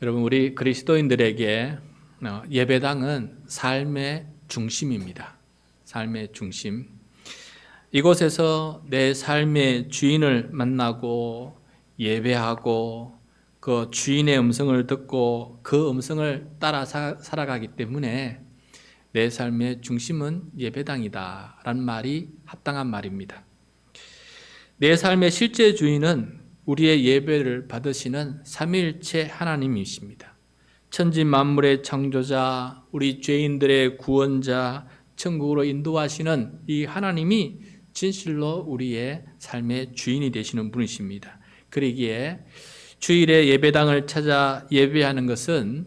여러분, 우리 그리스도인들에게 예배당은 삶의 중심입니다. 삶의 중심. 이곳에서 내 삶의 주인을 만나고 예배하고 그 주인의 음성을 듣고 그 음성을 따라 살아가기 때문에 내 삶의 중심은 예배당이다라는 말이 합당한 말입니다. 내 삶의 실제 주인은 우리의 예배를 받으시는 삼위일체 하나님이십니다. 천지 만물의 창조자, 우리 죄인들의 구원자, 천국으로 인도하시는 이 하나님이 진실로 우리의 삶의 주인이 되시는 분이십니다. 그러기에 주일에 예배당을 찾아 예배하는 것은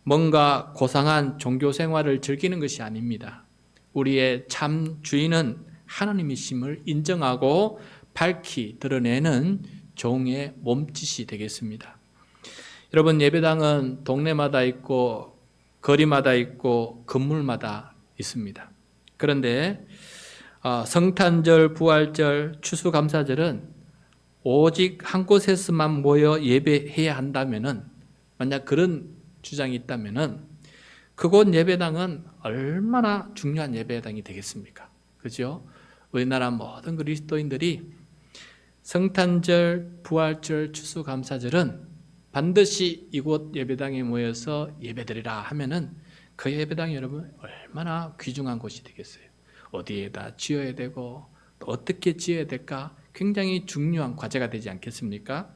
뭔가 고상한 종교 생활을 즐기는 것이 아닙니다. 우리의 참 주인은 하나님이심을 인정하고 밝히 드러내는 종의 몸짓이 되겠습니다. 여러분, 예배당은 동네마다 있고 거리마다 있고 건물마다 있습니다. 그런데 성탄절, 부활절, 추수감사절은 오직 한 곳에서만 모여 예배해야 한다면은, 만약 그런 주장이 있다면은 그곳 예배당은 얼마나 중요한 예배당이 되겠습니까? 그죠? 우리나라 모든 그리스도인들이 성탄절, 부활절, 추수감사절은 반드시 이곳 예배당에 모여서 예배드리라 하면은 그 예배당이 여러분 얼마나 귀중한 곳이 되겠어요. 어디에다 지어야 되고 또 어떻게 지어야 될까 굉장히 중요한 과제가 되지 않겠습니까?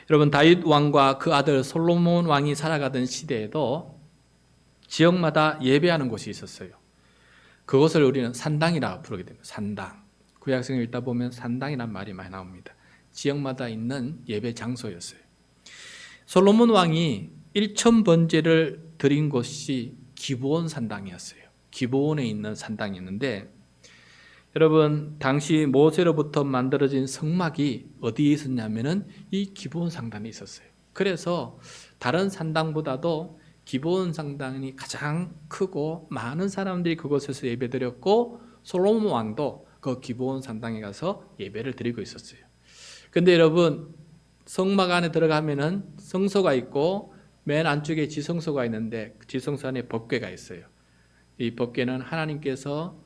여러분, 다윗 왕과 그 아들 솔로몬 왕이 살아가던 시대에도 지역마다 예배하는 곳이 있었어요. 그것을 우리는 산당이라고 부르게 됩니다. 산당. 구약성을 읽다 보면 산당이라는 말이 많이 나옵니다. 지역마다 있는 예배 장소였어요. 솔로몬 왕이 1000번제를 드린 곳이 기브온 산당이었어요. 기브온에 있는 산당이었는데, 여러분, 당시 모세로부터 만들어진 성막이 어디에 있었냐면은 이 기브온 산당에 있었어요. 그래서 다른 산당보다도 기브온 산당이 가장 크고 많은 사람들이 그곳에서 예배드렸고, 솔로몬 왕도 그 기브온 산당에 가서 예배를 드리고 있었어요. 근데 여러분, 성막 안에 들어가면은 성소가 있고 맨 안쪽에 지성소가 있는데 그 지성소 안에 법궤가 있어요. 이 법궤는 하나님께서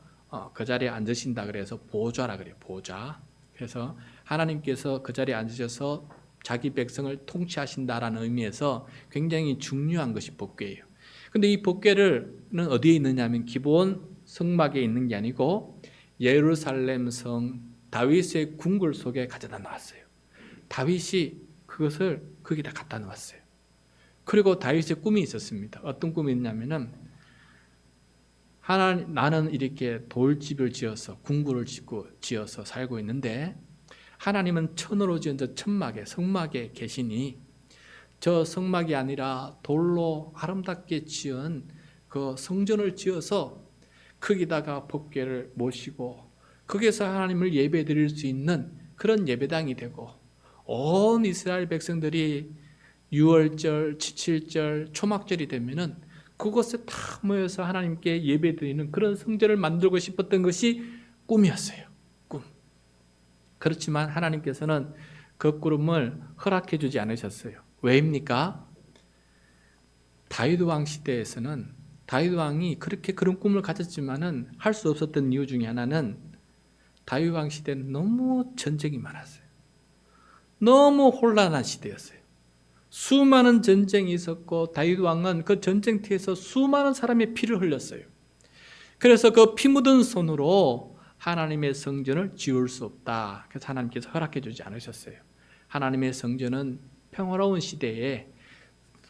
그 자리에 앉으신다 그래서 보좌라 그래요. 보좌. 그래서 하나님께서 그 자리에 앉으셔서 자기 백성을 통치하신다라는 의미에서 굉장히 중요한 것이 법궤예요. 근데 이 법궤는 어디에 있느냐면 기브온 성막에 있는 게 아니고 예루살렘 성 다윗의 궁궐 속에 가져다 놨어요. 다윗이 그것을 거기다 갖다 놓았어요. 그리고 다윗의 꿈이 있었습니다. 어떤 꿈이 있냐면은 나는 이렇게 돌집을 지어서 궁궐을 지어서 살고 있는데 하나님은 천으로 지은 저 천막에 성막에 계시니 저 성막이 아니라 돌로 아름답게 지은 그 성전을 지어서 거기다가 법궤를 모시고 거기서 하나님을 예배드릴 수 있는 그런 예배당이 되고 온 이스라엘 백성들이 6월절, 7절, 초막절이 되면은 그곳에 다 모여서 하나님께 예배드리는 그런 성전을 만들고 싶었던 것이 꿈이었어요. 꿈. 그렇지만 하나님께서는 그 꿈을 허락해 주지 않으셨어요. 왜입니까? 다윗 왕 시대에서는 다윗 왕이 그렇게 그런 꿈을 가졌지만은 할 수 없었던 이유 중에 하나는 다윗 왕 시대는 너무 전쟁이 많았어요. 너무 혼란한 시대였어요. 수많은 전쟁이 있었고 다윗 왕은 그 전쟁터에서 수많은 사람의 피를 흘렸어요. 그래서 그 피 묻은 손으로 하나님의 성전을 지을 수 없다. 그래서 하나님께서 허락해 주지 않으셨어요. 하나님의 성전은 평화로운 시대에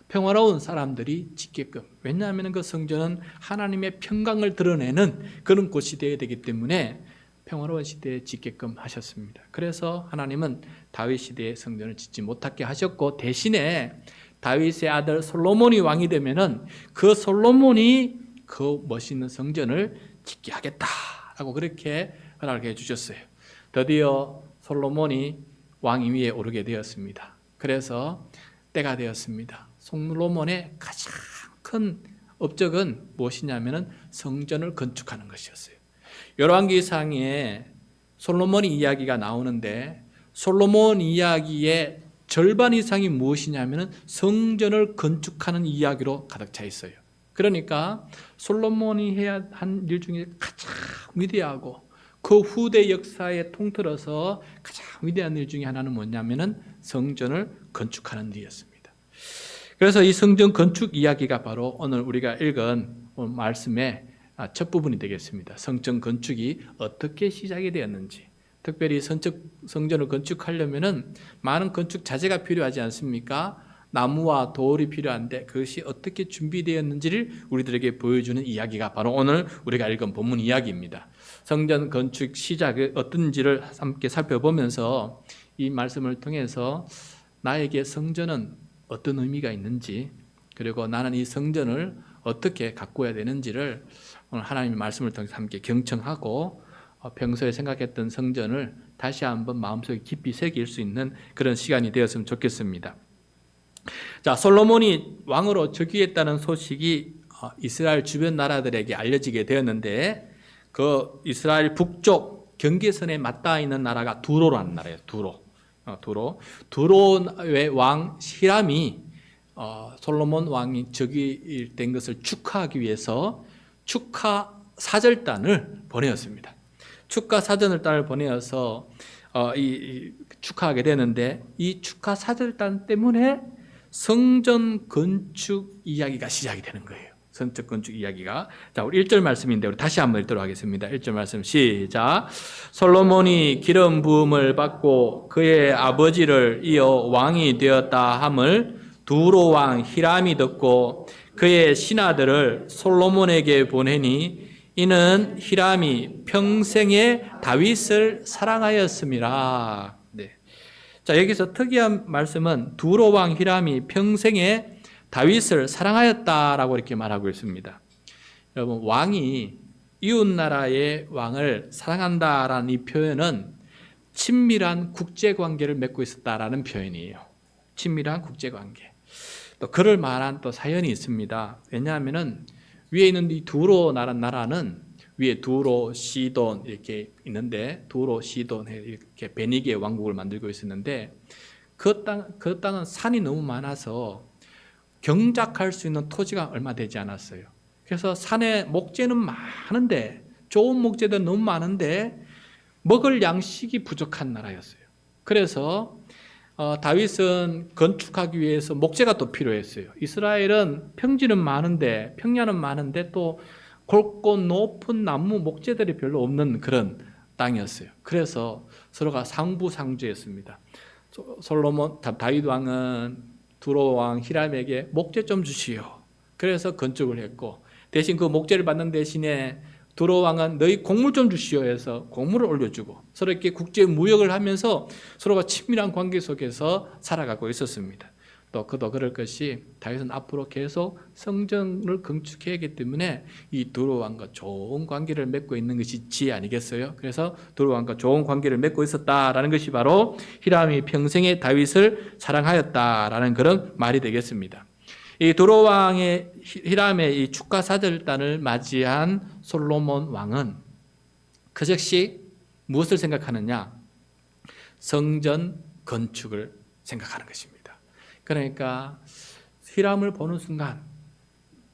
평화로운 사람들이 짓게끔, 왜냐하면 그 성전은 하나님의 평강을 드러내는 그런 곳이 되어야 되기 때문에 평화로운 시대에 짓게끔 하셨습니다. 그래서 하나님은 다윗 시대의 성전을 짓지 못하게 하셨고 대신에 다윗의 아들 솔로몬이 왕이 되면은 그 솔로몬이 그 멋있는 성전을 짓게 하겠다라고 그렇게 허락해 주셨어요. 드디어 솔로몬이 왕 위에 오르게 되었습니다. 그래서 때가 되었습니다. 솔로몬의 가장 큰 업적은 무엇이냐면은 성전을 건축하는 것이었어요. 열왕기상에 솔로몬 이야기가 나오는데 솔로몬 이야기의 절반 이상이 무엇이냐면 성전을 건축하는 이야기로 가득 차 있어요. 그러니까 솔로몬이 해야 한 일 중에 가장 위대하고 그 후대 역사에 통틀어서 가장 위대한 일 중에 하나는 뭐냐면은 성전을 건축하는 일이었습니다. 그래서 이 성전 건축 이야기가 바로 오늘 우리가 읽은 오늘 말씀의 첫 부분이 되겠습니다. 성전 건축이 어떻게 시작이 되었는지, 특별히 성전을 건축하려면은 많은 건축 자재가 필요하지 않습니까? 나무와 돌이 필요한데 그것이 어떻게 준비되었는지를 우리들에게 보여주는 이야기가 바로 오늘 우리가 읽은 본문 이야기입니다. 성전 건축 시작이 어떤지를 함께 살펴보면서 이 말씀을 통해서 나에게 성전은 어떤 의미가 있는지, 그리고 나는 이 성전을 어떻게 가꾸어야 되는지를 오늘 하나님의 말씀을 통해서 함께 경청하고 평소에 생각했던 성전을 다시 한번 마음속에 깊이 새길 수 있는 그런 시간이 되었으면 좋겠습니다. 자, 솔로몬이 왕으로 즉위했다는 소식이 이스라엘 주변 나라들에게 알려지게 되었는데 그 이스라엘 북쪽 경계선에 맞닿아 있는 나라가 두로라는 나라예요. 두로의 왕 히람이 솔로몬 왕이 즉위된 것을 축하하기 위해서 축하 사절단을 보내었습니다. 축하 사절단을 보내어서 축하하게 되는데 이 축하 사절단 때문에 성전 건축 이야기가 시작이 되는 거예요. 성전 건축 이야기가. 자, 우리 1절 말씀인데 우리 다시 한번 읽도록 하겠습니다. 1절 말씀 시작. 솔로몬이 기름 부음을 받고 그의 아버지를 이어 왕이 되었다 함을 두로 왕 히람이 듣고 그의 신하들을 솔로몬에게 보내니 이는 히람이 평생에 다윗을 사랑하였음이라. 네. 자, 여기서 특이한 말씀은 두로 왕 히람이 평생에 다윗을 사랑하였다라고 이렇게 말하고 있습니다. 여러분, 왕이 이웃 나라의 왕을 사랑한다라는 이 표현은 친밀한 국제 관계를 맺고 있었다라는 표현이에요. 친밀한 국제 관계. 또 그럴 만한 또 사연이 있습니다. 왜냐하면은 위에 있는 이 두로 나라는 위에 두로, 시돈 이렇게 있는데 두로, 시돈 이렇게 베니게 왕국을 만들고 있었는데 그 땅은 산이 너무 많아서 경작할 수 있는 토지가 얼마 되지 않았어요. 그래서 산에 목재는 많은데 좋은 목재도 너무 많은데 먹을 양식이 부족한 나라였어요. 그래서 다윗은 건축하기 위해서 목재가 또 필요했어요. 이스라엘은 평지는 많은데 평야는 많은데 또 굵고 높은 나무 목재들이 별로 없는 그런 땅이었어요. 그래서 서로가 상부상조했습니다. 다윗 왕은 두로 왕 히람에게 목재 좀 주시오. 그래서 건축을 했고 대신 그 목재를 받는 대신에 두로 왕은 너희 곡물 좀 주시오 해서 곡물을 올려주고 서로 이렇게 국제 무역을 하면서 서로가 친밀한 관계 속에서 살아가고 있었습니다. 또 그도 그럴 것이 다윗은 앞으로 계속 성전을 건축해야 하기 때문에 이 두로 왕과 좋은 관계를 맺고 있는 것이 지혜 아니겠어요? 그래서 두로 왕과 좋은 관계를 맺고 있었다라는 것이 바로 히람이 평생에 다윗을 사랑하였다라는 그런 말이 되겠습니다. 이 두로 왕의 히람의 이 축하 사절단을 맞이한 솔로몬 왕은 그 즉시 무엇을 생각하느냐? 성전 건축을 생각하는 것입니다. 그러니까 히람을 보는 순간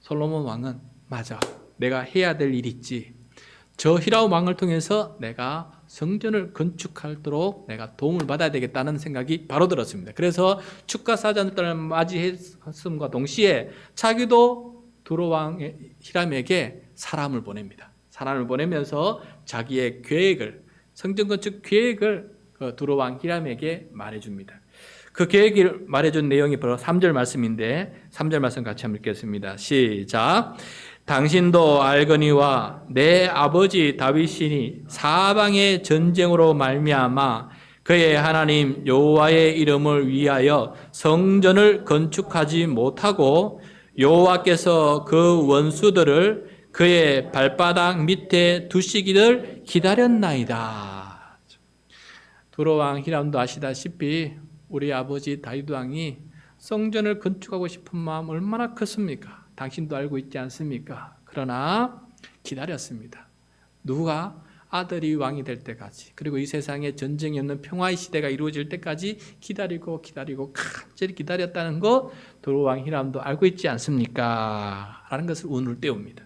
솔로몬 왕은 맞아, 내가 해야 될 일이 있지. 저 히람 왕을 통해서 내가 성전을 건축하도록 내가 도움을 받아야 되겠다는 생각이 바로 들었습니다. 그래서 축하 사절단을 맞이했음과 동시에 자기도 두로 왕 히람에게 사람을 보냅니다. 사람을 보내면서 자기의 계획을, 성전 건축 계획을 두로 왕 히람에게 말해줍니다. 그 계획을 말해준 내용이 바로 3절 말씀인데 3절 말씀 같이 한번 읽겠습니다. 시작. 당신도 알거니와 내 아버지 다윗이 사방의 전쟁으로 말미암아 그의 하나님 여호와의 이름을 위하여 성전을 건축하지 못하고 여호와께서 그 원수들을 그의 발바닥 밑에 두시기를 기다렸나이다. 두로 왕 히람도 아시다시피 우리 아버지 다윗 왕이 성전을 건축하고 싶은 마음 얼마나 컸습니까? 당신도 알고 있지 않습니까? 그러나 기다렸습니다. 누가? 아들이 왕이 될 때까지, 그리고 이 세상에 전쟁이 없는 평화의 시대가 이루어질 때까지 기다리고 간절히 기다렸다는 거 도로 왕 히람도 알고 있지 않습니까? 라는 것을 운을 띄웁니다.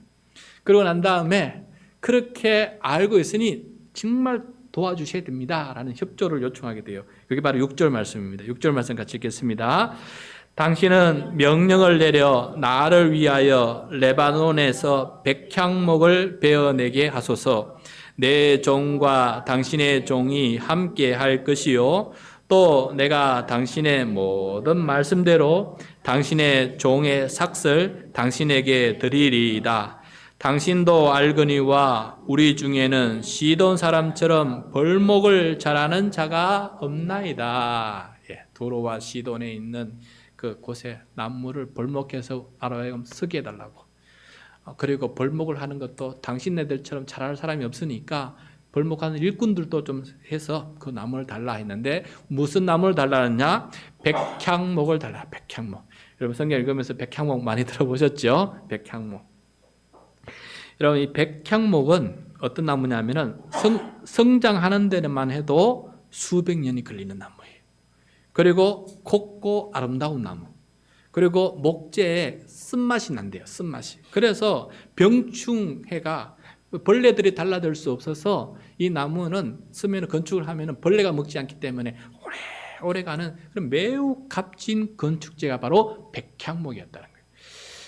그러고 난 다음에 그렇게 알고 있으니 정말 도와주셔야 됩니다 라는 협조를 요청하게 돼요. 그게 바로 6절 말씀입니다. 6절 말씀 같이 읽겠습니다. 당신은 명령을 내려 나를 위하여 레바논에서 백향목을 베어내게 하소서. 내 종과 당신의 종이 함께 할 것이요, 또 내가 당신의 모든 말씀대로 당신의 종의 삭을 당신에게 드리리이다. 당신도 알거니와 우리 중에는 시돈 사람처럼 벌목을 잘하는 자가 없나이다. 도로와 시돈에 있는 그 곳에 나무를 벌목해서 나라에 쓰게 해달라고. 그리고 벌목을 하는 것도 당신네들처럼 잘할 사람이 없으니까 벌목하는 일꾼들도 좀 해서 그 나무를 달라 했는데, 무슨 나무를 달라 했냐? 백향목을 달라. 백향목. 여러분 성경 읽으면서 백향목 많이 들어보셨죠? 백향목. 여러분 이 백향목은 어떤 나무냐면은 성장하는 데만 해도 수백 년이 걸리는 나무예요. 그리고 곱고 아름다운 나무. 그리고 목재에 쓴맛이 난대요. 쓴맛이. 그래서 병충해가 벌레들이 달라들 수 없어서 이 나무는 쓰면 건축을 하면 벌레가 먹지 않기 때문에 오래 가는 그런 매우 값진 건축재가 바로 백향목이었다는 거예요.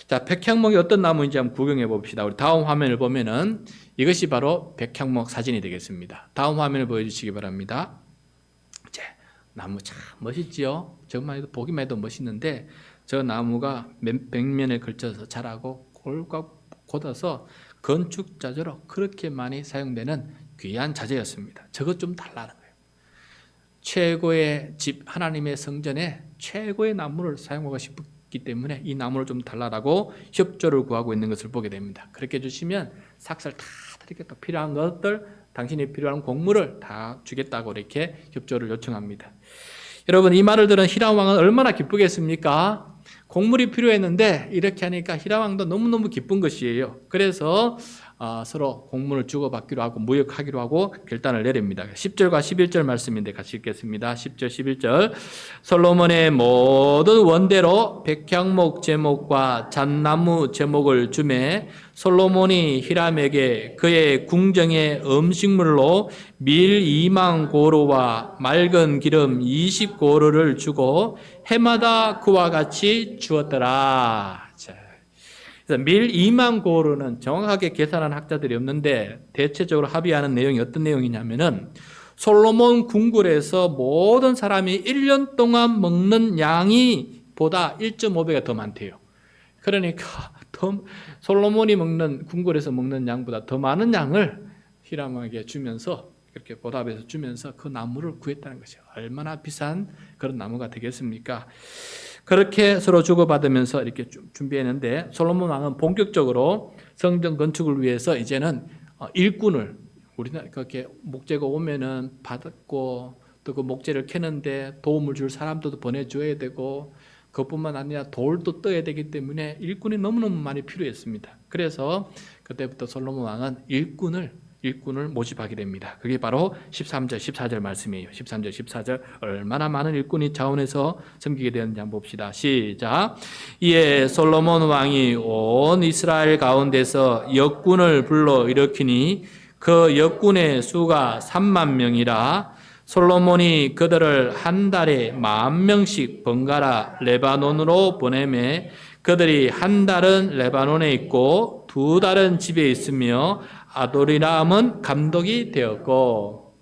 자, 백향목이 어떤 나무인지 한번 구경해 봅시다. 우리 다음 화면을 보면은 이것이 바로 백향목 사진이 되겠습니다. 다음 화면을 보여주시기 바랍니다. 자, 나무 참 멋있지요? 저만 해도 보기만 해도 멋있는데 저 나무가 몇백 년에 걸쳐서 자라고 골고 곧아서 건축 자재로 그렇게 많이 사용되는 귀한 자재였습니다. 저것 좀 달라는 거예요. 최고의 집, 하나님의 성전에 최고의 나무를 사용하고 싶기 때문에 이 나무를 좀 달라라고 협조를 구하고 있는 것을 보게 됩니다. 그렇게 해주시면 삭살 다 드리겠다. 필요한 것들, 당신이 필요한 곡물을 다 주겠다고 이렇게 협조를 요청합니다. 여러분 이 말을 들은 히람 왕은 얼마나 기쁘겠습니까? 곡물이 필요했는데 이렇게 하니까 히람 왕도 너무너무 기쁜 것이에요. 그래서 서로 곡물을 주고받기로 하고 무역하기로 하고 결단을 내립니다. 10절과 11절 말씀인데 같이 읽겠습니다. 10절 11절. 솔로몬의 모든 원대로 백향목 제목과 잣나무 제목을 주매 솔로몬이 히람에게 그의 궁정의 음식물로 밀 2만 고루와 맑은 기름 20고루를 주고 해마다 그와 같이 주었더라. 그래서 밀 2만 고루는 정확하게 계산한 학자들이 없는데 대체적으로 합의하는 내용이 어떤 내용이냐면은 솔로몬 궁궐에서 모든 사람이 1년 동안 먹는 양이 보다 1.5배가 더 많대요. 그러니까 솔로몬이 먹는 궁궐에서 먹는 양보다 더 많은 양을 히람에게 주면서 그렇게 보답해서 주면서 그 나무를 구했다는 것이죠. 얼마나 비싼 그런 나무가 되겠습니까? 그렇게 서로 주고받으면서 이렇게 준비했는데 솔로몬 왕은 본격적으로 성전 건축을 위해서 이제는 일꾼을 우리나라 그렇게 목재가 오면은 받고 또 그 목재를 캐는데 도움을 줄 사람들도 보내줘야 되고 그것뿐만 아니라 돌도 떠야 되기 때문에 일꾼이 너무너무 많이 필요했습니다. 그래서 그때부터 솔로몬 왕은 일꾼을 모집하게 됩니다. 그게 바로 13절, 14절 말씀이에요. 13절, 14절 얼마나 많은 일꾼이 자원해서 섬기게 되었는지 한번 봅시다. 시작. 이에 솔로몬 왕이 온 이스라엘 가운데서 역군을 불러 일으키니 그 역군의 수가 3만 명이라. 솔로몬이 그들을 한 달에 10,000명씩 번갈아 레바논으로 보내매 그들이 한 달은 레바논에 있고 2달은 집에 있으며 아도니람은 감독이 되었고.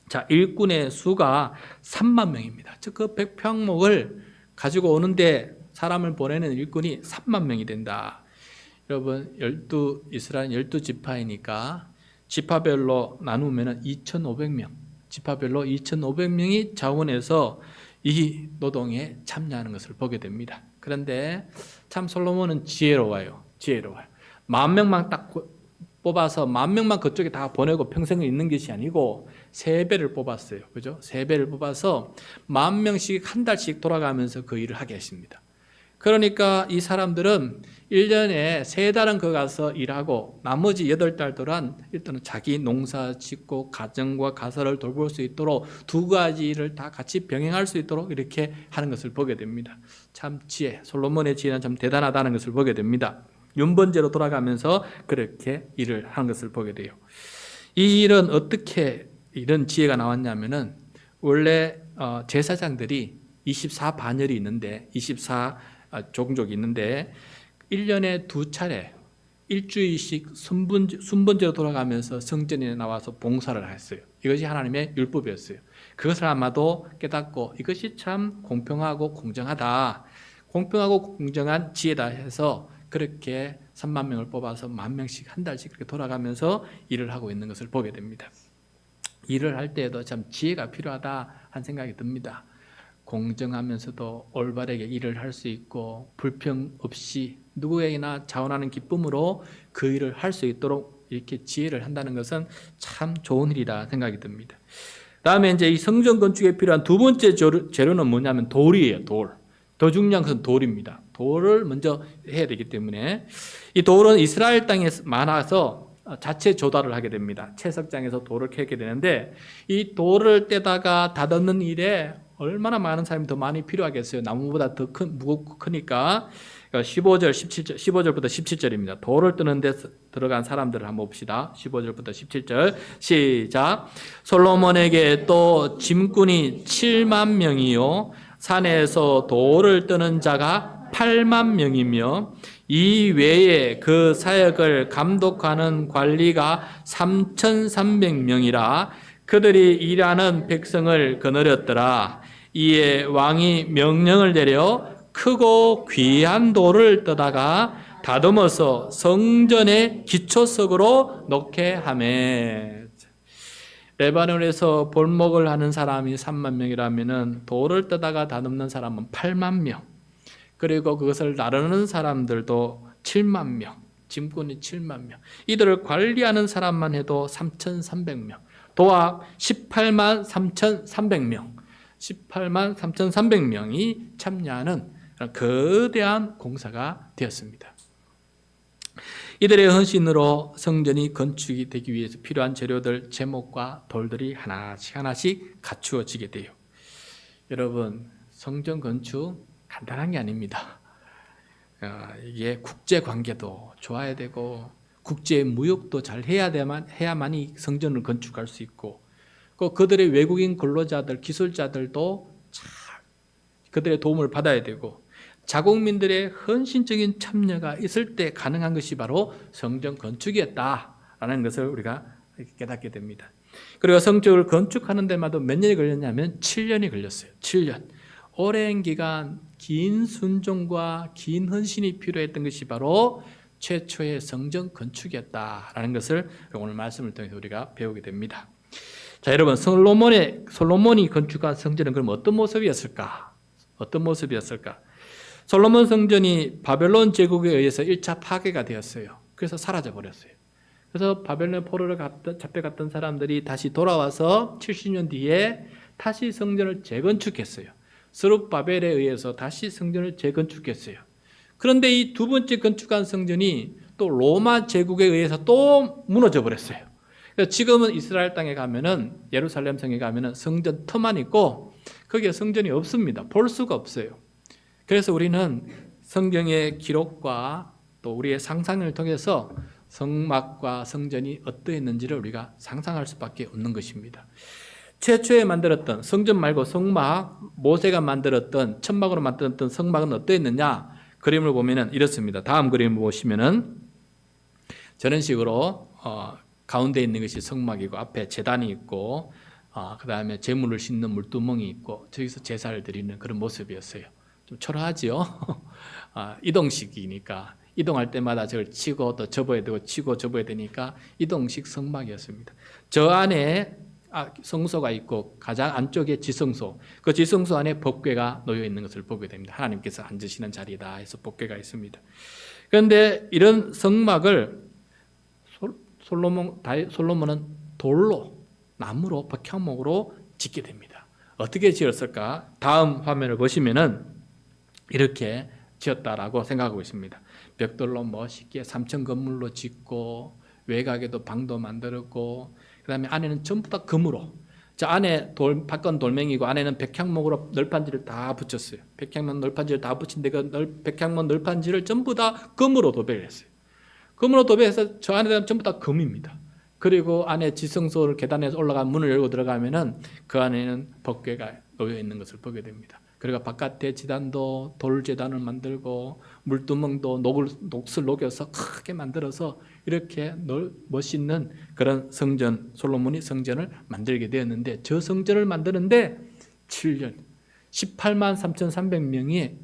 자, 일꾼의 수가 3만 명입니다. 즉 그 백향목을 가지고 오는데 사람을 보내는 일꾼이 3만 명이 된다. 여러분 이스라엘 12지파이니까 지파별로 나누면 2,500명, 지파별로 2,500명이 자원해서 이 노동에 참여하는 것을 보게 됩니다. 그런데 참 솔로몬은 지혜로워요. 10,000명만 딱 뽑아서 10,000명만 그쪽에 다 보내고 평생을 있는 것이 아니고 3배를 뽑았어요. 그죠? 3배를 뽑아서 10,000명씩 한 달씩 돌아가면서 그 일을 하게 했습니다. 그러니까 이 사람들은 1년에 3달은 거 가서 일하고 나머지 8달 동안 일단은 자기 농사 짓고 가정과 가사를 돌볼 수 있도록 두 가지 일을 다 같이 병행할 수 있도록 이렇게 하는 것을 보게 됩니다. 참 솔로몬의 지혜는 참 대단하다는 것을 보게 됩니다. 윤번제로 돌아가면서 그렇게 일을 하는 것을 보게 돼요. 이 일은 어떻게 이런 지혜가 나왔냐면은 원래 제사장들이 24반열이 있는데 24 종족이 있는데 1년에 2차례 일주일씩 순번제로 돌아가면서 성전에 나와서 봉사를 했어요. 이것이 하나님의 율법이었어요. 그것을 아마도 깨닫고 이것이 참 공평하고 공정하다, 공평하고 공정한 지혜다 해서 그렇게 3만 명을 뽑아서 10,000명씩 한 달씩 그렇게 돌아가면서 일을 하고 있는 것을 보게 됩니다. 일을 할 때에도 참 지혜가 필요하다 한 생각이 듭니다. 공정하면서도 올바르게 일을 할 수 있고 불평 없이 누구에게나 자원하는 기쁨으로 그 일을 할 수 있도록 이렇게 지혜를 한다는 것은 참 좋은 일이다 생각이 듭니다. 다음에 이제 이 성전 건축에 필요한 두 번째 재료는 뭐냐면 돌이에요. 더 중요한 것은 돌입니다. 돌을 먼저 해야 되기 때문에 이 돌은 이스라엘 땅에 많아서 자체 조달을 하게 됩니다. 채석장에서 돌을 캐게 되는데 이 돌을 떼다가 다듬는 일에 얼마나 많은 사람이 더 많이 필요하겠어요. 나무보다 더 무겁고 크니까. 15절부터 17절입니다. 돌을 뜨는 데 들어간 사람들을 한번 봅시다. 15절부터 17절 시작. 솔로몬에게 또 짐꾼이 7만 명이요 산에서 돌을 뜨는 자가 8만 명이며 이 외에 그 사역을 감독하는 관리가 3,300명이라 그들이 일하는 백성을 거느렸더라. 이에 왕이 명령을 내려 크고 귀한 돌을 떠다가 다듬어서 성전의 기초석으로 놓게 하매. 레바논에서 볼목을 하는 사람이 3만 명이라면은 돌을 떠다가 다듬는 사람은 8만 명. 그리고 그것을 나르는 사람들도 7만 명. 짐꾼이 7만 명. 이들을 관리하는 사람만 해도 3,300명. 도합 18만 3,300명. 18만 3,300명이 참여하는 거대한 공사가 되었습니다. 이들의 헌신으로 성전이 건축이 되기 위해서 필요한 재료들, 제목과 돌들이 하나씩 갖추어지게 돼요. 여러분, 성전 건축 간단한 게 아닙니다. 이게 국제 관계도 좋아야 되고 국제 무역도 잘 해야만이 성전을 건축할 수 있고 그들의 외국인 근로자들, 기술자들도 잘 그들의 도움을 받아야 되고 자국민들의 헌신적인 참여가 있을 때 가능한 것이 바로 성전 건축이었다라는 것을 우리가 깨닫게 됩니다. 그리고 성전을 건축하는 데마다 몇 년이 걸렸냐면 7년이 걸렸어요. 7년. 오랜 기간 긴 순종과 긴 헌신이 필요했던 것이 바로 최초의 성전 건축이었다라는 것을 오늘 말씀을 통해서 우리가 배우게 됩니다. 자, 여러분, 솔로몬이 건축한 성전은 그럼 어떤 모습이었을까? 솔로몬 성전이 바벨론 제국에 의해서 1차 파괴가 되었어요. 그래서 사라져 버렸어요. 그래서 바벨론 포로를 잡혀갔던 사람들이 다시 돌아와서 70년 뒤에 다시 성전을 재건축했어요. 스룹바벨에 의해서 다시 성전을 재건축했어요. 그런데 이 두 번째 건축한 성전이 또 로마 제국에 의해서 또 무너져 버렸어요. 그래서 지금은 이스라엘 땅에 가면은 예루살렘 성에 가면은 성전 터만 있고 거기에 성전이 없습니다. 볼 수가 없어요. 그래서 우리는 성경의 기록과 또 우리의 상상을 통해서 성막과 성전이 어떠했는지를 우리가 상상할 수밖에 없는 것입니다. 최초에 만들었던 성전 말고 성막, 모세가 만들었던 천막으로 만들었던 성막은 어떠했느냐? 그림을 보면은 이렇습니다. 다음 그림을 보시면은 저런 식으로 가운데 있는 것이 성막이고 앞에 제단이 있고 그 다음에 제물을 싣는 물두멍이 있고 저기서 제사를 드리는 그런 모습이었어요. 좀 초라하지요. 이동식이니까 이동할 때마다 저걸 치고 또 접어야 되고 치고 접어야 되니까 이동식 성막이었습니다. 저 안에 성소가 있고 가장 안쪽에 지성소, 그 지성소 안에 법궤가 놓여 있는 것을 보게 됩니다. 하나님께서 앉으시는 자리다 해서 법궤가 있습니다. 그런데 이런 성막을 솔로몬은 돌로, 나무로, 박향목으로 짓게 됩니다. 어떻게 지었을까? 다음 화면을 보시면은 이렇게 지었다라고 생각하고 있습니다. 벽돌로 멋있게 3층 건물로 짓고 외곽에도 방도 만들었고 그다음에 안에는 전부 다 금으로 저 안에 밖은 돌멩이고 안에는 백향목으로 널판지를 다 붙였어요. 백향목 널판지를 다 붙인데 그 백향목 널판지를 전부 다 금으로 도배를 했어요. 금으로 도배해서 저 안에 전부 다 금입니다. 그리고 안에 지성소를 계단에서 올라가 문을 열고 들어가면은 그 안에는 법궤가 놓여 있는 것을 보게 됩니다. 그리고 바깥에 지단도 돌재단을 만들고 물두멍도 녹을 녹여서 크게 만들어서 이렇게 멋있는 그런 성전, 솔로몬이 성전을 만들게 되었는데 저 성전을 만드는데 7년 18만 3,300명이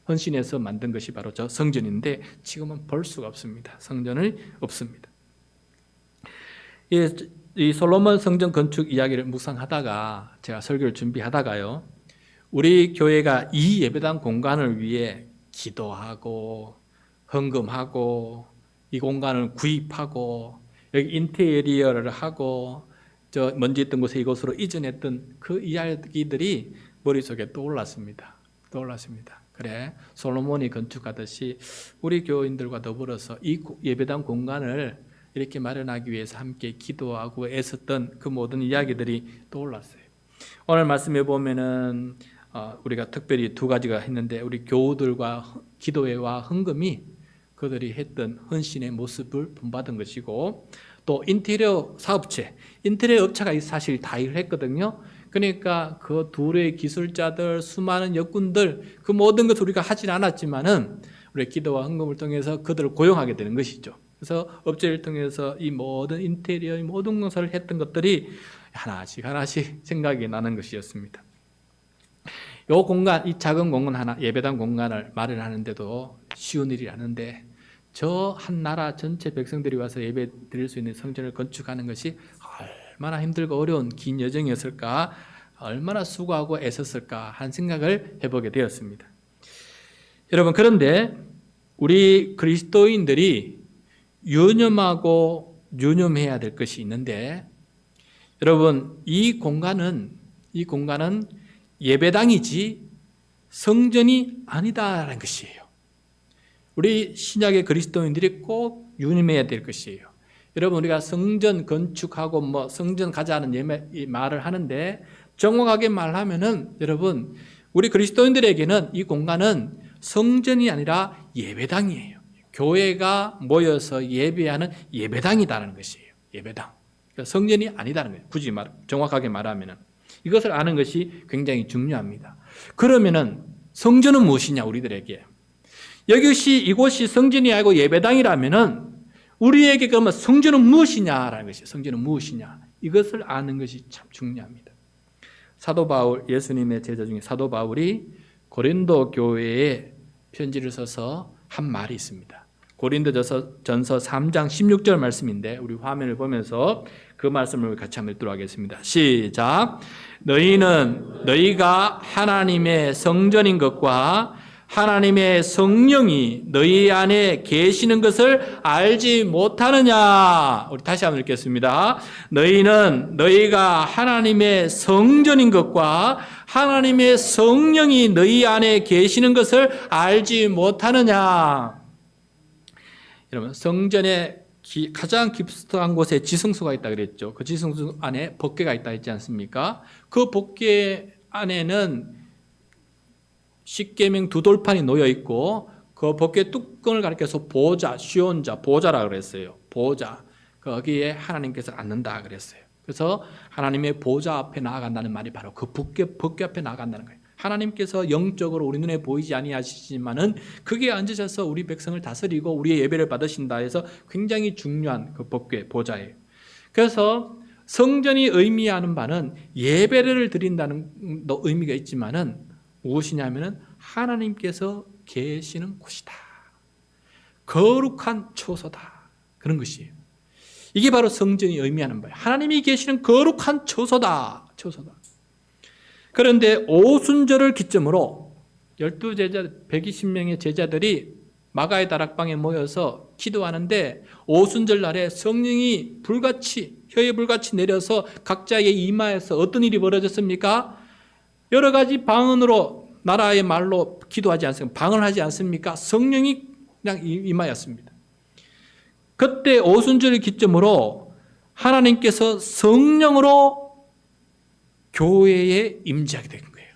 헌신해서 만든 것이 바로 저 성전인데 지금은 볼 수가 없습니다. 성전이 없습니다. 이 솔로몬 성전 건축 이야기를 묵상하다가 제가 설교를 준비하다가요. 우리 교회가 이 예배당 공간을 위해 기도하고 헌금하고 이 공간을 구입하고 여기 인테리어를 하고 저 먼지 있던 곳에 이곳으로 이전했던 그 이야기들이 머릿속에 떠올랐습니다. 그래 솔로몬이 건축하듯이 우리 교인들과 더불어서 이 예배당 공간을 이렇게 마련하기 위해서 함께 기도하고 애썼던 그 모든 이야기들이 떠올랐어요. 오늘 말씀해 보면은 우리가 특별히 두 가지가 있는데 우리 교우들과 기도회와 헌금이 그들이 했던 헌신의 모습을 본받은 것이고 또 인테리어 사업체, 인테리어 업체가 사실 다 일을 했거든요. 그러니까 그 둘의 기술자들, 수많은 역군들 그 모든 것을 우리가 하진 않았지만은 우리 기도와 헌금을 통해서 그들을 고용하게 되는 것이죠. 그래서 업체를 통해서 이 모든 인테리어, 이 모든 것을 했던 것들이 하나씩 생각이 나는 것이었습니다. 요 공간, 이 작은 공간 하나, 예배당 공간을 마련하는데도 쉬운 일이 아닌데 저 한 나라 전체 백성들이 와서 예배 드릴 수 있는 성전을 건축하는 것이 얼마나 힘들고 어려운 긴 여정이었을까, 얼마나 수고하고 애썼을까 하는 생각을 해보게 되었습니다. 여러분, 그런데 우리 그리스도인들이 유념하고 유념해야 될 것이 있는데 여러분, 이 공간은 예배당이지 성전이 아니다라는 것이에요. 우리 신약의 그리스도인들이 꼭 유념해야 될 것이에요. 여러분, 우리가 성전 건축하고 성전 가자는 말을 하는데 정확하게 말하면은 여러분, 우리 그리스도인들에게는 이 공간은 성전이 아니라 예배당이에요. 교회가 모여서 예배하는 예배당이라는 것이에요. 예배당. 그러니까 성전이 아니다는 거예요. 굳이 정확하게 말하면은. 이것을 아는 것이 굉장히 중요합니다. 그러면은 성전은 무엇이냐, 우리들에게. 이곳이 성전이 아니고 예배당이라면은 우리에게 그러면 성전은 무엇이냐라는 것이에요. 성전은 무엇이냐. 이것을 아는 것이 참 중요합니다. 사도 바울, 예수님의 제자 중에 사도 바울이 고린도 교회에 편지를 써서 한 말이 있습니다. 고린도전서 3장 16절 말씀인데 우리 화면을 보면서 그 말씀을 같이 한번 읽도록 하겠습니다. 시작. 너희가 하나님의 성전인 것과 하나님의 성령이 너희 안에 계시는 것을 알지 못하느냐. 우리 다시 한번 읽겠습니다. 너희가 하나님의 성전인 것과 하나님의 성령이 너희 안에 계시는 것을 알지 못하느냐. 여러분, 성전에 가장 깊숙한 곳에 지성소가 있다 그랬죠. 그 지성소 안에 법궤가 있다 했지 않습니까? 그 법궤 안에는 십계명 두 돌판이 놓여 있고 그 법궤 뚜껑을 가리켜서 보좌, 시온자, 보좌라 그랬어요. 보좌. 거기에 하나님께서 앉는다 그랬어요. 그래서 하나님의 보좌 앞에 나아간다는 말이 바로 그 법궤 앞에 나아간다는 거예요. 하나님께서 영적으로 우리 눈에 보이지 아니하시지만은 그게 앉으셔서 우리 백성을 다스리고 우리의 예배를 받으신다 해서 굉장히 중요한 그 법궤, 보좌예요. 그래서 성전이 의미하는 바는 예배를 드린다는 의미가 있지만은 무엇이냐면은 하나님께서 계시는 곳이다. 거룩한 초소다. 그런 것이에요. 이게 바로 성전이 의미하는 바예요. 하나님이 계시는 거룩한 초소다. 그런데 오순절을 기점으로 120명의 제자들이 마가의 다락방에 모여서 기도하는데 오순절 날에 성령이 혀에 불같이 내려서 각자의 이마에서 어떤 일이 벌어졌습니까? 여러 가지 방언으로 나라의 말로 기도하지 않습니까? 방언하지 않습니까? 성령이 그냥 임하였습니다. 그때 오순절을 기점으로 하나님께서 성령으로 교회에 임재하게 된 거예요.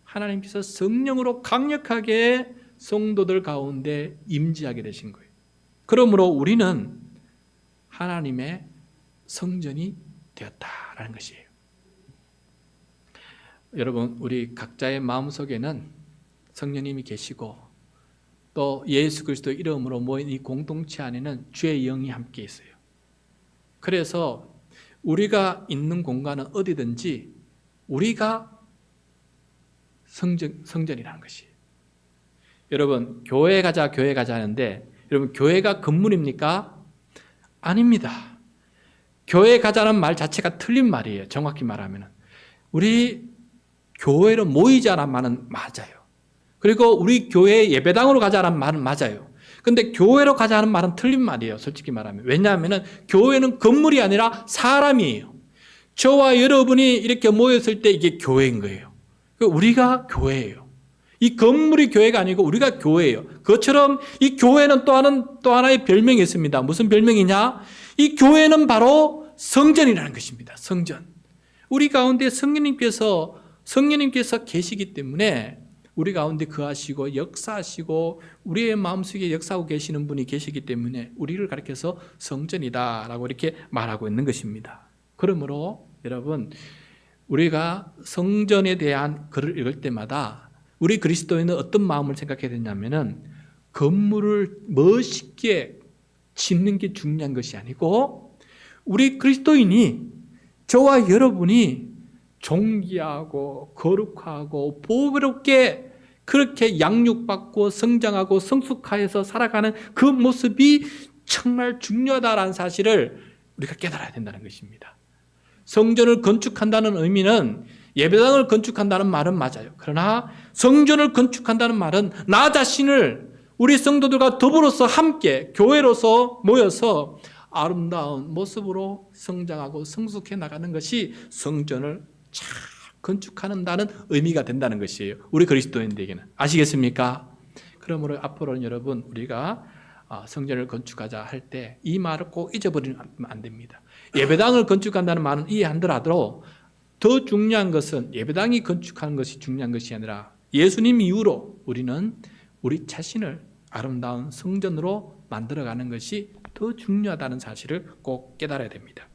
하나님께서 성령으로 강력하게 성도들 가운데 임재하게 되신 거예요. 그러므로 우리는 하나님의 성전이 되었다라는 것이에요. 여러분, 우리 각자의 마음속에는 성령님이 계시고 또 예수 그리스도 이름으로 모인 이 공동체 안에는 주의 영이 함께 있어요. 그래서 우리가 있는 공간은 어디든지 우리가 성전이라는 것이에요. 여러분, 교회 가자 하는데 여러분, 교회가 건물입니까? 아닙니다. 교회 가자는 말 자체가 틀린 말이에요. 정확히 말하면 우리 교회로 모이자는 말은 맞아요. 그리고 우리 교회 예배당으로 가자는 말은 맞아요. 근데 교회로 가자는 말은 틀린 말이에요. 솔직히 말하면. 왜냐하면 교회는 건물이 아니라 사람이에요. 저와 여러분이 이렇게 모였을 때 이게 교회인 거예요. 우리가 교회예요. 이 건물이 교회가 아니고 우리가 교회예요. 그것처럼 이 교회는 또 하나의 별명이 있습니다. 무슨 별명이냐? 이 교회는 바로 성전이라는 것입니다. 성전. 우리 가운데 성령님께서 계시기 때문에 우리 가운데 거하시고 역사하시고 우리의 마음속에 역사하고 계시는 분이 계시기 때문에 우리를 가리켜서 성전이다라고 이렇게 말하고 있는 것입니다. 그러므로 여러분, 우리가 성전에 대한 글을 읽을 때마다 우리 그리스도인은 어떤 마음을 생각해야 되냐면은 건물을 멋있게 짓는 게 중요한 것이 아니고 우리 그리스도인이 저와 여러분이 존귀하고 거룩하고 보배롭게 그렇게 양육받고 성장하고 성숙하여서 살아가는 그 모습이 정말 중요하다는 사실을 우리가 깨달아야 된다는 것입니다. 성전을 건축한다는 의미는 예배당을 건축한다는 말은 맞아요. 그러나 성전을 건축한다는 말은 나 자신을 우리 성도들과 더불어서 함께 교회로서 모여서 아름다운 모습으로 성장하고 성숙해 나가는 것이 성전을 잘 건축한다는 의미가 된다는 것이에요. 우리 그리스도인들에게는. 아시겠습니까? 그러므로 앞으로는 여러분, 우리가 성전을 건축하자 할 때 이 말을 꼭 잊어버리면 안 됩니다. 예배당을 건축한다는 말은 이해한더라도 더 중요한 것은 예배당이 건축하는 것이 중요한 것이 아니라 예수님 이후로 우리는 우리 자신을 아름다운 성전으로 만들어가는 것이 더 중요하다는 사실을 꼭 깨달아야 됩니다.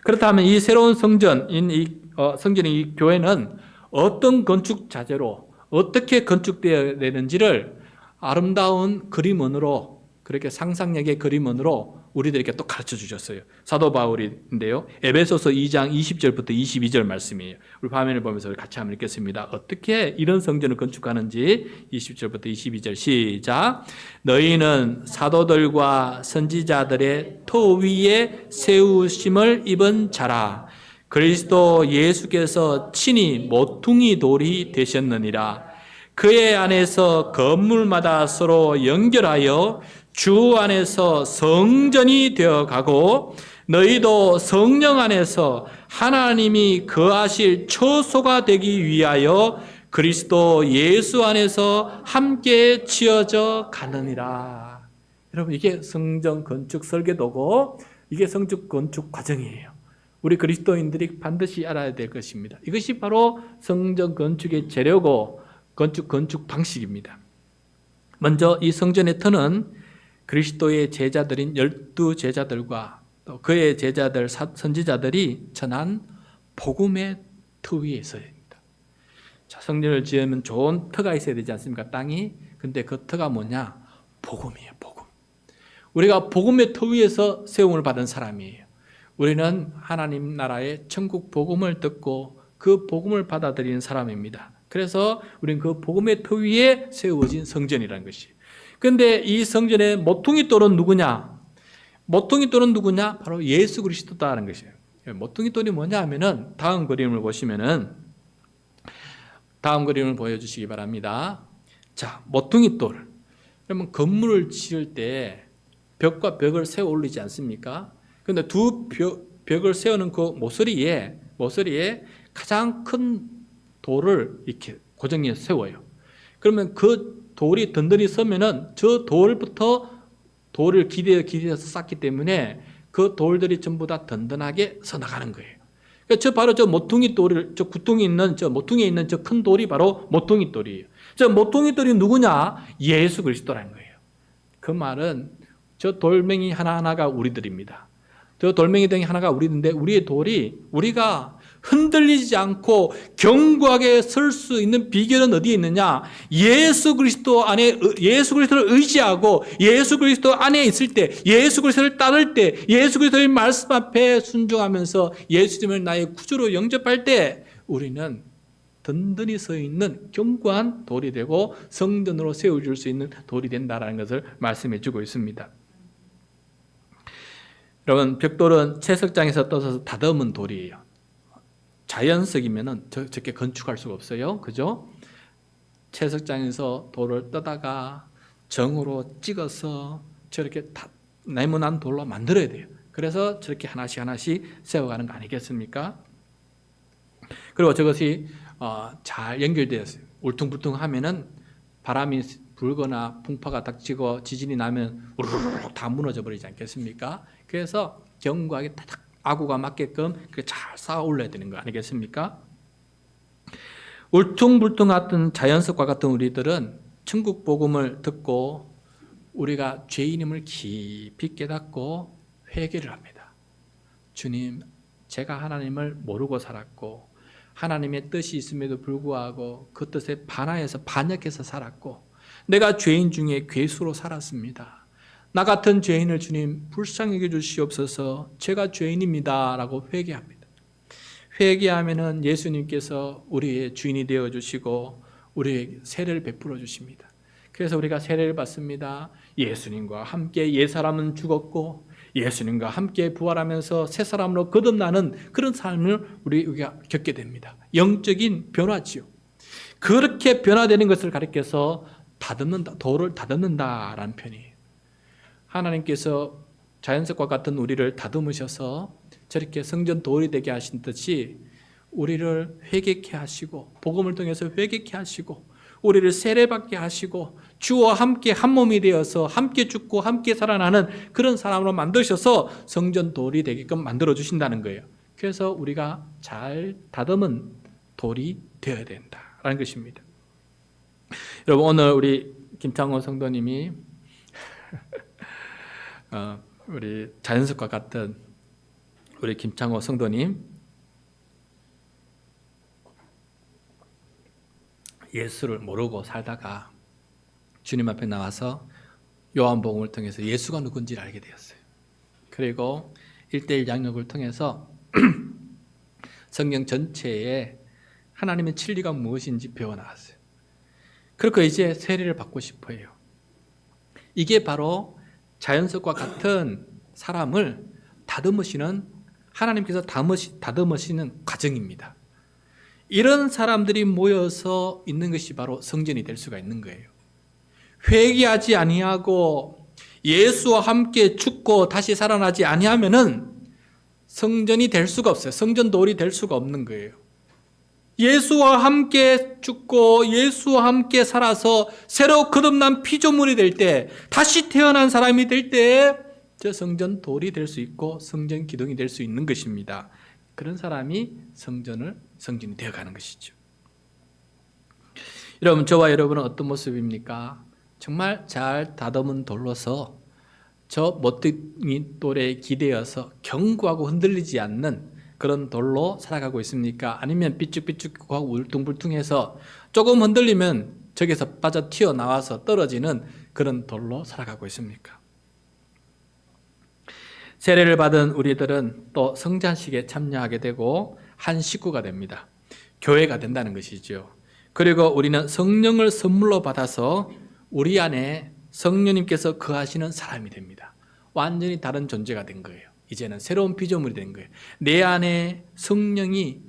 그렇다면 이 새로운 성전인 이 교회는 어떤 건축 자재로 어떻게 건축되어야 되는지를 아름다운 그림원으로, 그렇게 상상력의 그림원으로 우리들에게 또 가르쳐 주셨어요. 사도 바울인데요. 에베소서 2장 20절부터 22절 말씀이에요. 우리 화면을 보면서 같이 한번 읽겠습니다. 어떻게 이런 성전을 건축하는지 20절부터 22절 시작. 너희는 사도들과 선지자들의 터 위에 세우심을 입은 자라. 그리스도 예수께서 친히 모퉁이 돌이 되셨느니라. 그의 안에서 건물마다 서로 연결하여 주 안에서 성전이 되어가고 너희도 성령 안에서 하나님이 거하실 처소가 되기 위하여 그리스도 예수 안에서 함께 지어져 가느니라. 여러분, 이게 성전 건축 설계도고 이게 성전 건축 과정이에요. 우리 그리스도인들이 반드시 알아야 될 것입니다. 이것이 바로 성전 건축의 재료고 건축 방식입니다. 먼저 이 성전의 터는 그리스도의 제자들인 12제자들과 또 그의 제자들 선지자들이 전한 복음의 터 위에 있어야 됩니다. 자, 성전을 지으면 좋은 터가 있어야 되지 않습니까? 땅이. 근데 그 터가 뭐냐? 복음이에요. 복음. 우리가 복음의 터 위에서 세움을 받은 사람이에요. 우리는 하나님 나라의 천국 복음을 듣고 그 복음을 받아들이는 사람입니다. 그래서 우리는 그 복음의 터 위에 세워진 성전이라는 것이에요. 그런데 이 성전의 모퉁이 돌은 누구냐? 모퉁이 돌은 누구냐? 바로 예수 그리스도다라는 것이에요. 모퉁이 돌이 뭐냐 하면은 다음 그림을 보여주시기 바랍니다. 자, 모퉁이 돌. 그러면 건물을 지을 때 벽과 벽을 세워 올리지 않습니까? 그런데 두 벽을 세우는 그 모서리에 가장 큰 돌을 이렇게 고정해서 세워요. 그러면 그 돌이 든든히 서면은 저 돌부터 돌을 기대어서 쌓기 때문에 그 돌들이 전부 다 든든하게 서 나가는 거예요. 그러니까 바로 저 모퉁이 돌을, 저 구퉁이 있는, 저 모퉁이에 있는 저 큰 돌이 바로 모퉁이 돌이에요. 저 모퉁이 돌이 누구냐? 예수 그리스도라는 거예요. 그 말은 저 돌멩이 하나하나가 우리들입니다. 저 돌멩이 등이 하나가 우리인데 우리의 돌이 우리가 흔들리지 않고 견고하게 설 수 있는 비결은 어디에 있느냐? 예수 그리스도 안에, 예수 그리스도를 의지하고 예수 그리스도 안에 있을 때, 예수 그리스도를 따를 때, 예수 그리스도의 말씀 앞에 순종하면서 예수님을 나의 구주로 영접할 때 우리는 든든히 서 있는 견고한 돌이 되고 성전으로 세워줄 수 있는 돌이 된다는 것을 말씀해 주고 있습니다. 여러분, 벽돌은 채석장에서 떠서 다듬은 돌이에요. 자연석이면은 저렇게 건축할 수가 없어요. 그죠? 채석장에서 돌을 떠다가 정으로 찍어서 저렇게 네모난 돌로 만들어야 돼요. 그래서 저렇게 하나씩 세워가는 거 아니겠습니까? 그리고 저것이 잘 연결되어 있어요. 울퉁불퉁하면은 바람이 불거나 풍파가 닥치고 지진이 나면 우르르 다 무너져 버리지 않겠습니까? 그래서 견고하게 타닥 아구가 맞게끔 잘 쌓아 올려야 되는 거 아니겠습니까? 울퉁불퉁했던 자연석과 같은 우리들은 천국 복음을 듣고 우리가 죄인임을 깊이 깨닫고 회개를 합니다. 주님, 제가 하나님을 모르고 살았고 하나님의 뜻이 있음에도 불구하고 그 뜻에 반하여서 반역해서 살았고 내가 죄인 중에 괴수로 살았습니다. 나 같은 죄인을 주님 불쌍히 여겨 주시옵소서. 제가 죄인입니다 라고 회개합니다. 회개하면은 예수님께서 우리의 주인이 되어 주시고 우리에게 세례를 베풀어 주십니다. 그래서 우리가 세례를 받습니다. 예수님과 함께 옛사람은 죽었고 예수님과 함께 부활하면서 새 사람으로 거듭나는 그런 삶을 우리가 겪게 됩니다. 영적인 변화지요. 그렇게 변화되는 것을 가리켜서 돌을 다듬는다라는 편이에요. 하나님께서 자연석과 같은 우리를 다듬으셔서 저렇게 성전 돌이 되게 하신 듯이 우리를 회개케 하시고 복음을 통해서 회개케 하시고 우리를 세례받게 하시고 주와 함께 한 몸이 되어서 함께 죽고 함께 살아나는 그런 사람으로 만드셔서 성전 돌이 되게끔 만들어 주신다는 거예요. 그래서 우리가 잘 다듬은 돌이 되어야 된다라는 것입니다. 여러분, 오늘 우리 김창호 성도님이 우리 자연석과 같은 우리 김창호 성도님 예수를 모르고 살다가 주님 앞에 나와서 요한복음을 통해서 예수가 누군지를 알게 되었어요. 그리고 1:1 양육을 통해서 성경 전체에 하나님의 진리가 무엇인지 배워나왔어요. 그리고 이제 세례를 받고 싶어 해요. 이게 바로 자연석과 같은 사람을 다듬으시는, 하나님께서 다듬으시는 과정입니다. 이런 사람들이 모여서 있는 것이 바로 성전이 될 수가 있는 거예요. 회개하지 아니하고 예수와 함께 죽고 다시 살아나지 아니하면은 성전이 될 수가 없어요. 성전 돌이 될 수가 없는 거예요. 예수와 함께 죽고 예수와 함께 살아서 새로 거듭난 피조물이 될 때, 다시 태어난 사람이 될 때 저 성전 돌이 될 수 있고 성전 기둥이 될 수 있는 것입니다. 그런 사람이 성전이 되어가는 것이죠. 여러분, 저와 여러분은 어떤 모습입니까? 정말 잘 다듬은 돌로서 저 모퉁이 돌에 기대어서 견고하고 흔들리지 않는 그런 돌로 살아가고 있습니까? 아니면 삐쭉삐쭉하고 울퉁불퉁해서 조금 흔들리면 저기서 빠져 튀어나와서 떨어지는 그런 돌로 살아가고 있습니까? 세례를 받은 우리들은 또 성찬식에 참여하게 되고 한 식구가 됩니다. 교회가 된다는 것이죠. 그리고 우리는 성령을 선물로 받아서 우리 안에 성령님께서 거하시는 사람이 됩니다. 완전히 다른 존재가 된 거예요. 이제는 새로운 피조물이 된 거예요. 내 안에 성령이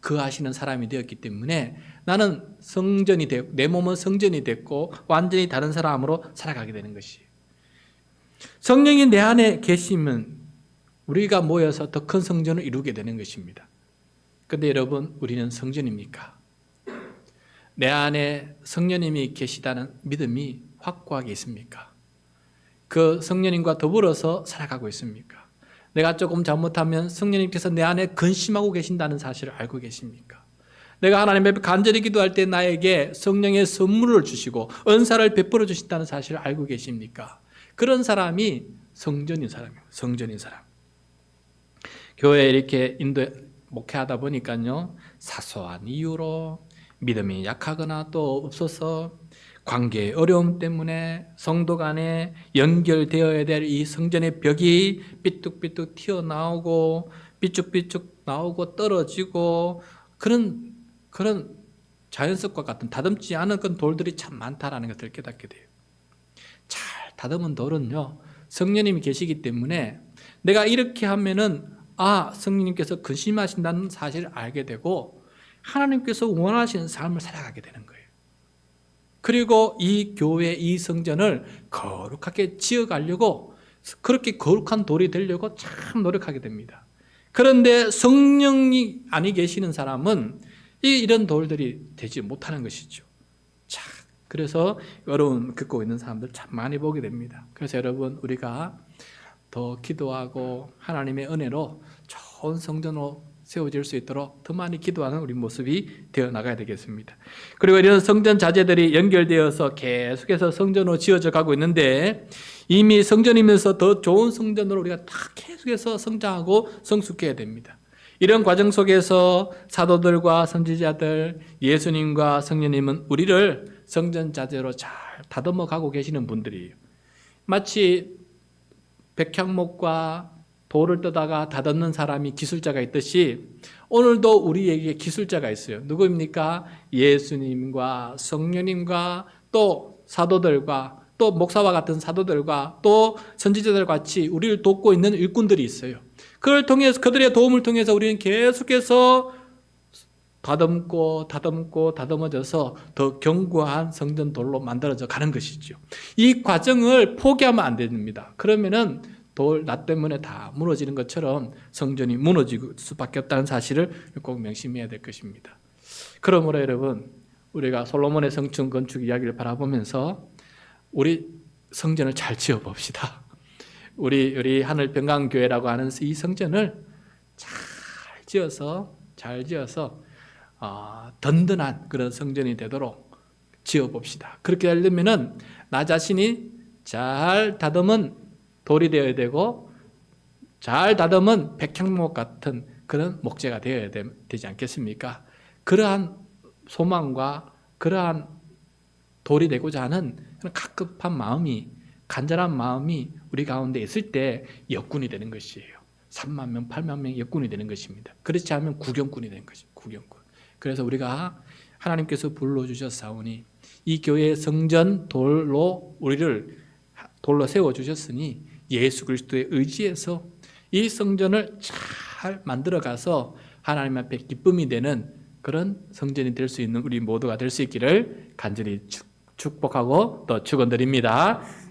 거하시는 사람이 되었기 때문에 나는 성전이 되고 내 몸은 성전이 됐고 완전히 다른 사람으로 살아가게 되는 것이에요. 성령이 내 안에 계시면 우리가 모여서 더 큰 성전을 이루게 되는 것입니다. 그런데 여러분, 우리는 성전입니까? 내 안에 성령님이 계시다는 믿음이 확고하게 있습니까? 그 성령님과 더불어서 살아가고 있습니까? 내가 조금 잘못하면 성령님께서 내 안에 근심하고 계신다는 사실을 알고 계십니까? 내가 하나님 앞에 간절히 기도할 때 나에게 성령의 선물을 주시고 은사를 베풀어 주신다는 사실을 알고 계십니까? 그런 사람이 성전인 사람이에요. 성전인 사람. 교회에 이렇게 목회하다 보니까요, 사소한 이유로 믿음이 약하거나 또 없어서 관계의 어려움 때문에 성도 간에 연결되어야 될 이 성전의 벽이 삐뚤삐뚤 튀어나오고 삐쭉삐쭉 나오고 떨어지고 그런 자연석과 같은 다듬지 않은 그런 돌들이 참 많다라는 것을 깨닫게 돼요. 잘 다듬은 돌은요, 성령님이 계시기 때문에 내가 이렇게 하면은 성령님께서 근심하신다는 사실을 알게 되고 하나님께서 원하시는 삶을 살아가게 되는 거예요. 그리고 이 교회, 이 성전을 거룩하게 지어가려고 그렇게 거룩한 돌이 되려고 참 노력하게 됩니다. 그런데 성령이 아니 계시는 사람은 이런 돌들이 되지 못하는 것이죠. 자, 그래서 어려움 겪고 있는 사람들 참 많이 보게 됩니다. 그래서 여러분, 우리가 더 기도하고 하나님의 은혜로 좋은 성전으로 세워질 수 있도록 더 많이 기도하는 우리 모습이 되어 나가야 되겠습니다. 그리고 이런 성전 자재들이 연결되어서 계속해서 성전으로 지어져 가고 있는데 이미 성전이면서 더 좋은 성전으로 우리가 다 계속해서 성장하고 성숙해야 됩니다. 이런 과정 속에서 사도들과 선지자들, 예수님과 성령님은 우리를 성전 자재로 잘 다듬어 가고 계시는 분들이에요. 마치 백향목과 돌을 떠다가 다듬는 사람이 기술자가 있듯이 오늘도 우리에게 기술자가 있어요. 누구입니까? 예수님과 성령님과 또 사도들과 또 목사와 같은 사도들과 또 선지자들 같이 우리를 돕고 있는 일꾼들이 있어요. 그걸 통해서, 그들의 도움을 통해서 우리는 계속해서 다듬어져서 더 견고한 성전돌로 만들어져 가는 것이죠. 이 과정을 포기하면 안 됩니다. 그러면은 나 때문에 다 무너지는 것처럼 성전이 무너질 수밖에 없다는 사실을 꼭 명심해야 될 것입니다. 그러므로 여러분, 우리가 솔로몬의 성전 건축 이야기를 바라보면서 우리 성전을 잘 지어봅시다. 우리 하늘 평강교회라고 하는 이 성전을 잘 지어서 든든한 그런 성전이 되도록 지어봅시다. 그렇게 하려면은 나 자신이 잘 다듬은 돌이 되어야 되고 잘 다듬은 백향목 같은 그런 목재가 되어야 되지 않겠습니까? 그러한 소망과 그러한 돌이 되고자 하는 갑갑한 마음이, 간절한 마음이 우리 가운데 있을 때 역군이 되는 것이에요. 3만 명, 8만 명 역군이 되는 것입니다. 그렇지 않으면 구경꾼이 되는 것입니다. 구경꾼. 그래서 우리가 하나님께서 불러주셨사오니 이 교회의 성전 돌로 우리를 돌로 세워주셨으니 예수 그리스도의 의지에서 이 성전을 잘 만들어가서 하나님 앞에 기쁨이 되는 그런 성전이 될 수 있는 우리 모두가 될 수 있기를 간절히 축복하고 또 축원드립니다.